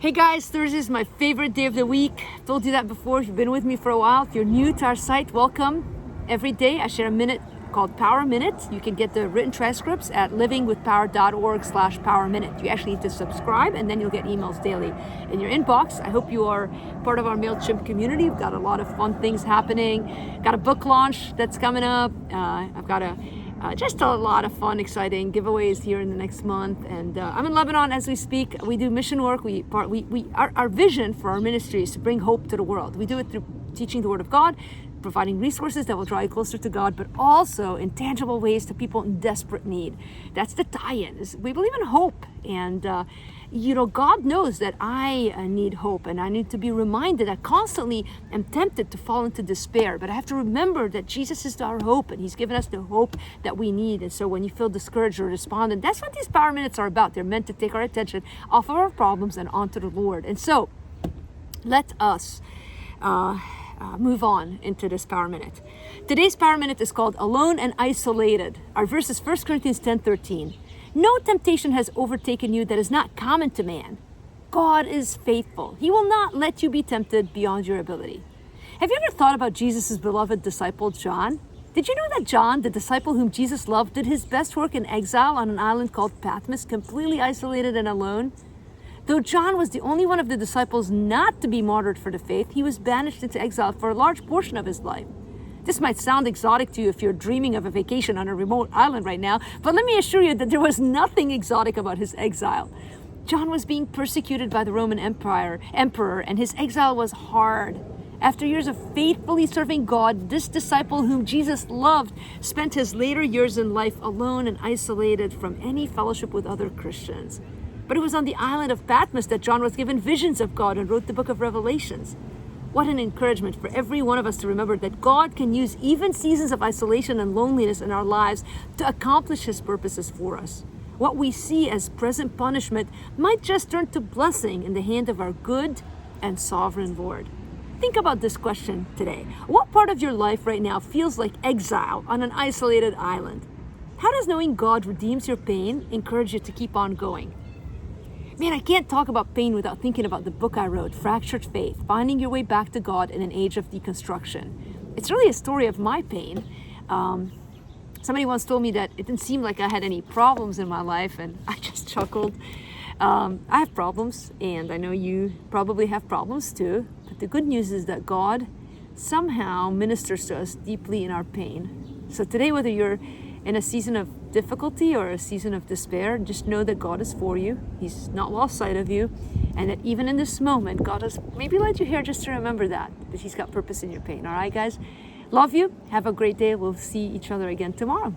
Hey guys, Thursday is my favorite day of the week. I've told you that before. If you've been with me for a while, if you're new to our site, welcome. Every day I share a minute called Power Minute. You can get the written transcripts at livingwithpower.org/Power Minute. You actually need to subscribe and then you'll get emails daily in your inbox. I hope you are part of our MailChimp community. We've got a lot of fun things happening. Got a book launch that's coming up. I've got just a lot of fun, exciting giveaways here in the next month. And I'm in Lebanon as we speak. We do mission work. Our vision for our ministry is to bring hope to the world. We do it through teaching the Word of God, providing resources that will draw you closer to God, but also in tangible ways to people in desperate need. That's the tie-in. We believe in hope. And, God knows that I need hope, and I need to be reminded. I constantly am tempted to fall into despair, but I have to remember that Jesus is our hope, and He's given us the hope that we need. And so when you feel discouraged or despondent, that's what these Power Minutes are about. They're meant to take our attention off of our problems and onto the Lord. And so let us move on into this Power Minute. Today's Power Minute is called Alone and Isolated. Our verse is 1 Corinthians 10:13. No temptation has overtaken you that is not common to man. God is faithful. He will not let you be tempted beyond your ability. Have you ever thought about Jesus' beloved disciple, John? Did you know that John, the disciple whom Jesus loved, did his best work in exile on an island called Patmos, completely isolated and alone? Though John was the only one of the disciples not to be martyred for the faith, he was banished into exile for a large portion of his life. This might sound exotic to you if you're dreaming of a vacation on a remote island right now, but let me assure you that there was nothing exotic about his exile. John was being persecuted by the Roman emperor, and his exile was hard. After years of faithfully serving God, this disciple whom Jesus loved spent his later years in life alone and isolated from any fellowship with other Christians. But it was on the island of Patmos that John was given visions of God and wrote the book of Revelations. What an encouragement for every one of us to remember that God can use even seasons of isolation and loneliness in our lives to accomplish His purposes for us. What we see as present punishment might just turn to blessing in the hand of our good and sovereign Lord. Think about this question today. What part of your life right now feels like exile on an isolated island? How does knowing God redeems your pain encourage you to keep on going? Man, I can't talk about pain without thinking about the book I wrote, Fractured Faith, Finding Your Way Back to God in an Age of Deconstruction. It's really a story of my pain. Somebody once told me that it didn't seem like I had any problems in my life, and I just chuckled. I have problems, and I know you probably have problems too, but the good news is that God somehow ministers to us deeply in our pain. So today, whether you're in a season of difficulty or a season of despair, just know that God is for you. He's not lost sight of you. And that even in this moment, God has maybe led you here just to remember that He's got purpose in your pain. All right, guys? Love you. Have a great day. We'll see each other again tomorrow.